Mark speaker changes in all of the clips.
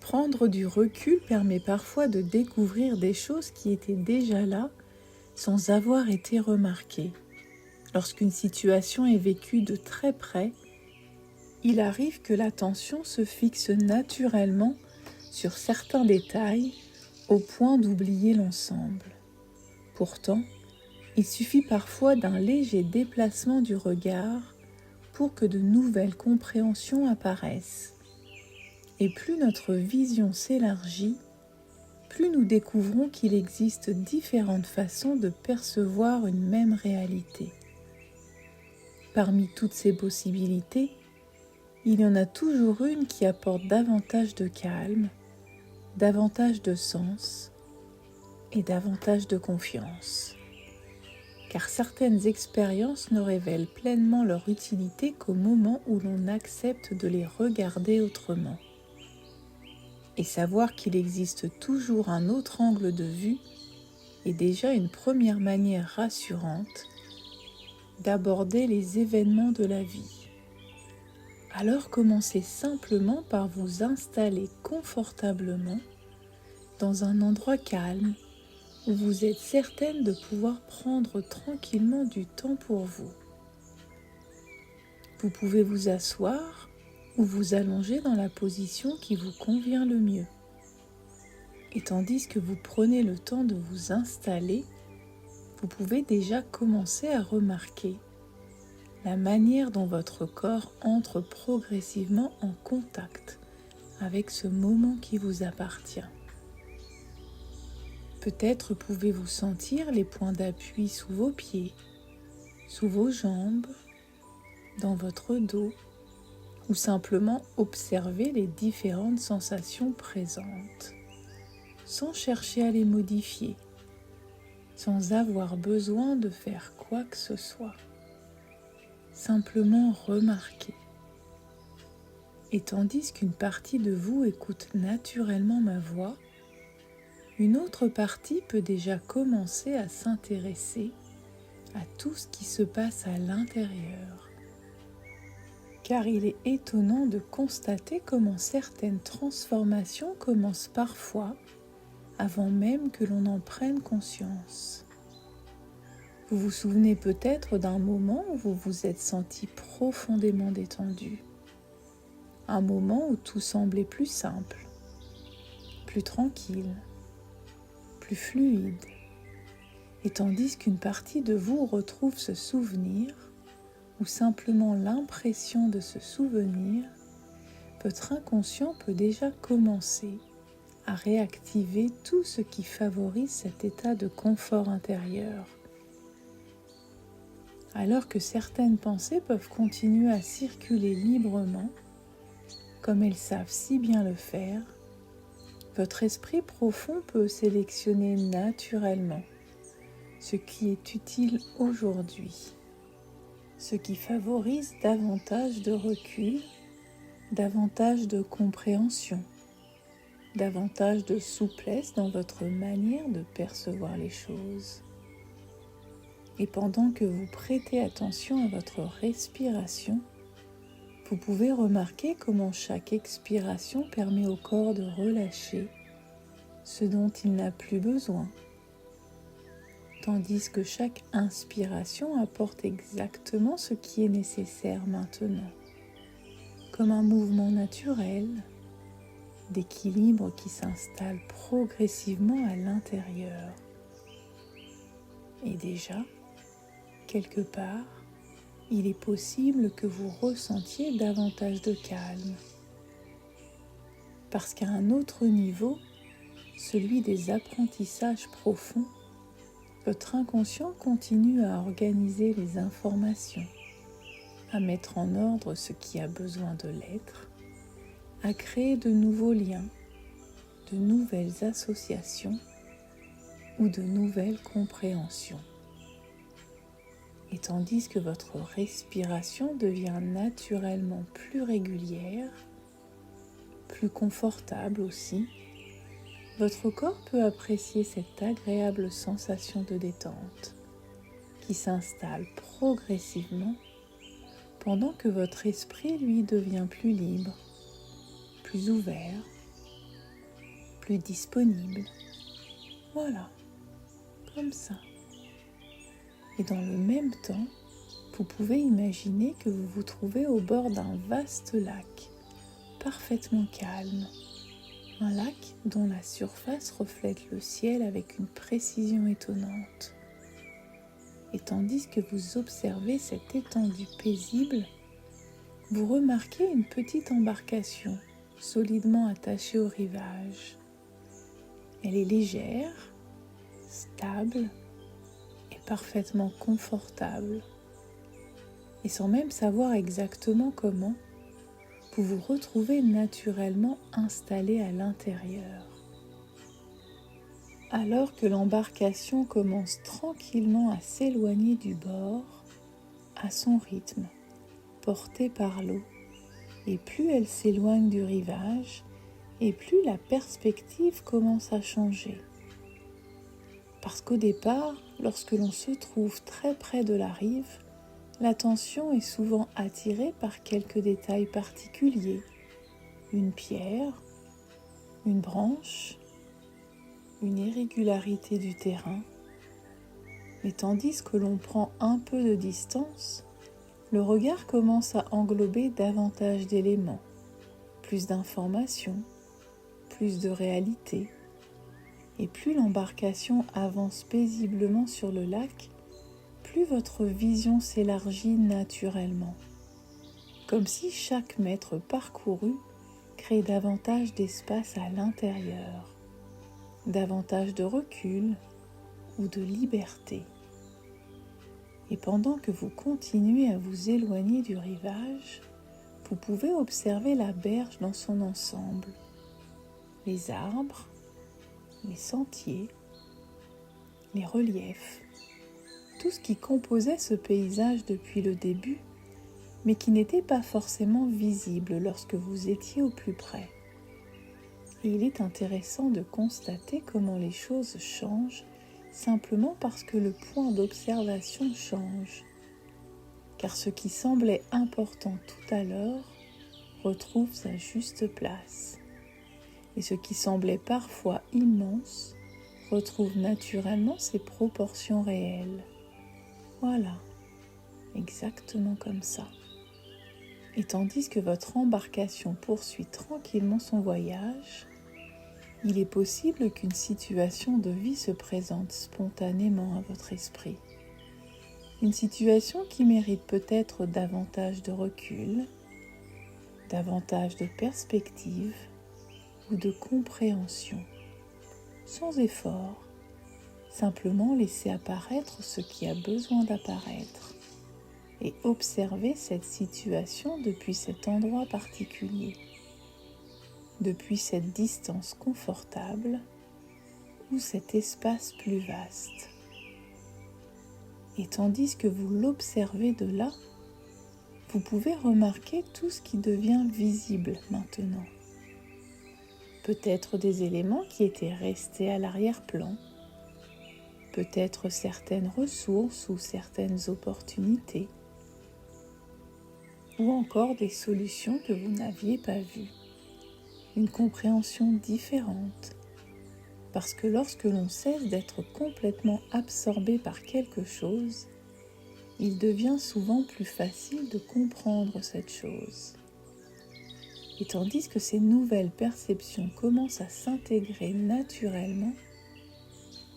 Speaker 1: Prendre du recul permet parfois de découvrir des choses qui étaient déjà là sans avoir été remarquées. Lorsqu'une situation est vécue de très près, il arrive que l'attention se fixe naturellement sur certains détails au point d'oublier l'ensemble. Pourtant, il suffit parfois d'un léger déplacement du regard pour que de nouvelles compréhensions apparaissent. Et plus notre vision s'élargit, plus nous découvrons qu'il existe différentes façons de percevoir une même réalité. Parmi toutes ces possibilités, il y en a toujours une qui apporte davantage de calme, davantage de sens et davantage de confiance. Car certaines expériences ne révèlent pleinement leur utilité qu'au moment où l'on accepte de les regarder autrement. Et savoir qu'il existe toujours un autre angle de vue est déjà une première manière rassurante d'aborder les événements de la vie. Alors commencez simplement par vous installer confortablement dans un endroit calme où vous êtes certaine de pouvoir prendre tranquillement du temps pour vous. Vous pouvez vous asseoir ou vous allonger dans la position qui vous convient le mieux. Et tandis que vous prenez le temps de vous installer, vous pouvez déjà commencer à remarquer la manière dont votre corps entre progressivement en contact avec ce moment qui vous appartient. Peut-être pouvez-vous sentir les points d'appui sous vos pieds, sous vos jambes, dans votre dos, ou simplement observer les différentes sensations présentes, sans chercher à les modifier, sans avoir besoin de faire quoi que ce soit. Simplement remarquer. Et tandis qu'une partie de vous écoute naturellement ma voix, une autre partie peut déjà commencer à s'intéresser à tout ce qui se passe à l'intérieur. Car il est étonnant de constater comment certaines transformations commencent parfois avant même que l'on en prenne conscience. Vous vous souvenez peut-être d'un moment où vous vous êtes senti profondément détendu. Un moment où tout semblait plus simple, plus tranquille, plus fluide. Et tandis qu'une partie de vous retrouve ce souvenir, ou simplement l'impression de ce souvenir, votre inconscient peut déjà commencer à réactiver tout ce qui favorise cet état de confort intérieur. Alors que certaines pensées peuvent continuer à circuler librement, comme elles savent si bien le faire, votre esprit profond peut sélectionner naturellement ce qui est utile aujourd'hui, ce qui favorise davantage de recul, davantage de compréhension, davantage de souplesse dans votre manière de percevoir les choses. Et pendant que vous prêtez attention à votre respiration, vous pouvez remarquer comment chaque expiration permet au corps de relâcher ce dont il n'a plus besoin, tandis que chaque inspiration apporte exactement ce qui est nécessaire maintenant, comme un mouvement naturel d'équilibre qui s'installe progressivement à l'intérieur. Et déjà, quelque part, il est possible que vous ressentiez davantage de calme. Parce qu'à un autre niveau, celui des apprentissages profonds, votre inconscient continue à organiser les informations, à mettre en ordre ce qui a besoin de l'être, à créer de nouveaux liens, de nouvelles associations ou de nouvelles compréhensions. Et tandis que votre respiration devient naturellement plus régulière, plus confortable aussi, votre corps peut apprécier cette agréable sensation de détente qui s'installe progressivement pendant que votre esprit, lui, devient plus libre, plus ouvert, plus disponible. Voilà, comme ça. Et dans le même temps, vous pouvez imaginer que vous vous trouvez au bord d'un vaste lac, parfaitement calme. Un lac dont la surface reflète le ciel avec une précision étonnante. Et tandis que vous observez cette étendue paisible, vous remarquez une petite embarcation solidement attachée au rivage. Elle est légère, stable et parfaitement confortable. Et sans même savoir exactement comment, vous vous retrouvez naturellement installé à l'intérieur. Alors que l'embarcation commence tranquillement à s'éloigner du bord, à son rythme, portée par l'eau, et plus elle s'éloigne du rivage, et plus la perspective commence à changer. Parce qu'au départ, lorsque l'on se trouve très près de la rive, l'attention est souvent attirée par quelques détails particuliers, une pierre, une branche, une irrégularité du terrain. Mais tandis que l'on prend un peu de distance, le regard commence à englober davantage d'éléments, plus d'informations, plus de réalité. Et plus l'embarcation avance paisiblement sur le lac, plus votre vision s'élargit naturellement, comme si chaque mètre parcouru crée davantage d'espace à l'intérieur, davantage de recul ou de liberté. Et pendant que vous continuez à vous éloigner du rivage, vous pouvez observer la berge dans son ensemble, les arbres, les sentiers, les reliefs, tout ce qui composait ce paysage depuis le début, mais qui n'était pas forcément visible lorsque vous étiez au plus près. Et il est intéressant de constater comment les choses changent simplement parce que le point d'observation change. Car ce qui semblait important tout à l'heure retrouve sa juste place. Et ce qui semblait parfois immense retrouve naturellement ses proportions réelles. Voilà, exactement comme ça. Et tandis que votre embarcation poursuit tranquillement son voyage, il est possible qu'une situation de vie se présente spontanément à votre esprit. Une situation qui mérite peut-être davantage de recul, davantage de perspective ou de compréhension, sans effort, simplement laisser apparaître ce qui a besoin d'apparaître et observer cette situation depuis cet endroit particulier, depuis cette distance confortable ou cet espace plus vaste. Et tandis que vous l'observez de là, vous pouvez remarquer tout ce qui devient visible maintenant. Peut-être des éléments qui étaient restés à l'arrière-plan, peut-être certaines ressources ou certaines opportunités, ou encore des solutions que vous n'aviez pas vues. Une compréhension différente, parce que lorsque l'on cesse d'être complètement absorbé par quelque chose, il devient souvent plus facile de comprendre cette chose. Et tandis que ces nouvelles perceptions commencent à s'intégrer naturellement,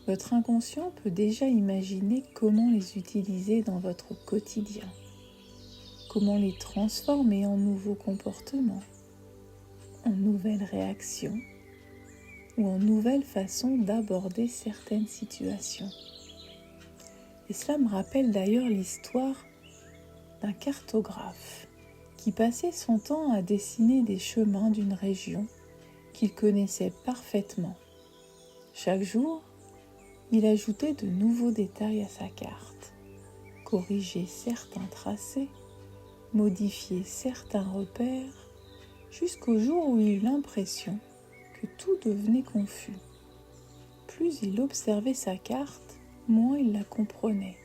Speaker 1: votre inconscient peut déjà imaginer comment les utiliser dans votre quotidien, comment les transformer en nouveaux comportements, en nouvelles réactions ou en nouvelles façons d'aborder certaines situations. Et cela me rappelle d'ailleurs l'histoire d'un cartographe qui passait son temps à dessiner des chemins d'une région qu'il connaissait parfaitement. Chaque jour, il ajoutait de nouveaux détails à sa carte, corrigeait certains tracés, modifiait certains repères, jusqu'au jour où il eut l'impression que tout devenait confus. Plus il observait sa carte, moins il la comprenait.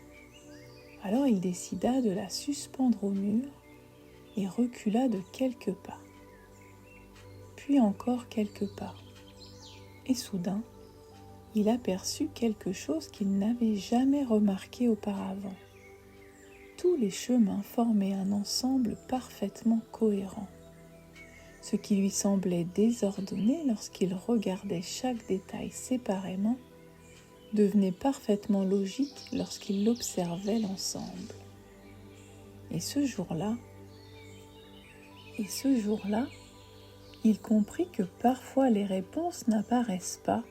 Speaker 1: Alors il décida de la suspendre au mur et recula de quelques pas. Puis encore quelques pas. Et soudain, il aperçut quelque chose qu'il n'avait jamais remarqué auparavant. Tous les chemins formaient un ensemble parfaitement cohérent. Ce qui lui semblait désordonné lorsqu'il regardait chaque détail séparément devenait parfaitement logique lorsqu'il l'observait l'ensemble. Et ce jour-là, il comprit que parfois les réponses n'apparaissent pas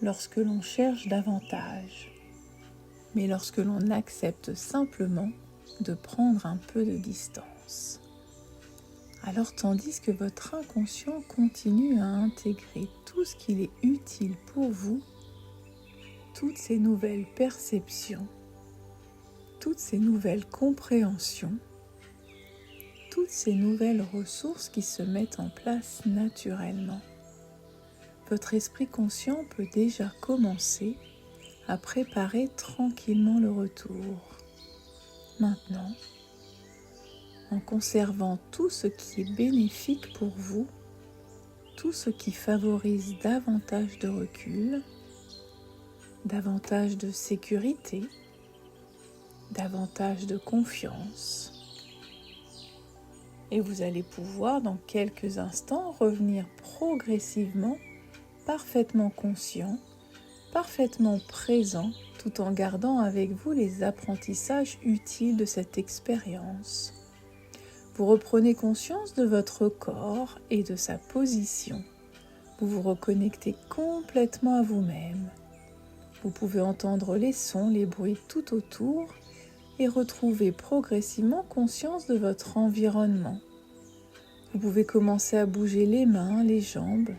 Speaker 1: lorsque l'on cherche davantage, mais lorsque l'on accepte simplement de prendre un peu de distance. Alors tandis que votre inconscient continue à intégrer tout ce qu'il est utile pour vous, toutes ces nouvelles perceptions, toutes ces nouvelles compréhensions, toutes ces nouvelles ressources qui se mettent en place naturellement, votre esprit conscient peut déjà commencer à préparer tranquillement le retour. Maintenant, en conservant tout ce qui est bénéfique pour vous, tout ce qui favorise davantage de recul, davantage de sécurité, davantage de confiance. Et vous allez pouvoir dans quelques instants revenir progressivement, parfaitement conscient, parfaitement présent, tout en gardant avec vous les apprentissages utiles de cette expérience. Vous reprenez conscience de votre corps et de sa position. Vous vous reconnectez complètement à vous-même. Vous pouvez entendre les sons, les bruits tout autour et retrouver progressivement conscience de votre environnement. Vous pouvez commencer à bouger les mains, les jambes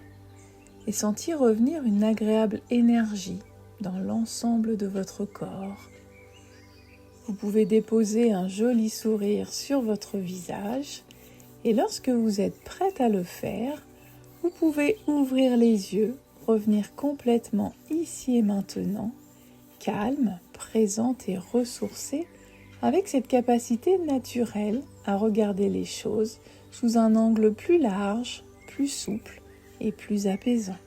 Speaker 1: et sentir revenir une agréable énergie dans l'ensemble de votre corps. Vous pouvez déposer un joli sourire sur votre visage et lorsque vous êtes prête à le faire, vous pouvez ouvrir les yeux, revenir complètement ici et maintenant, calme, présente et ressourcée, avec cette capacité naturelle à regarder les choses sous un angle plus large, plus souple et plus apaisant.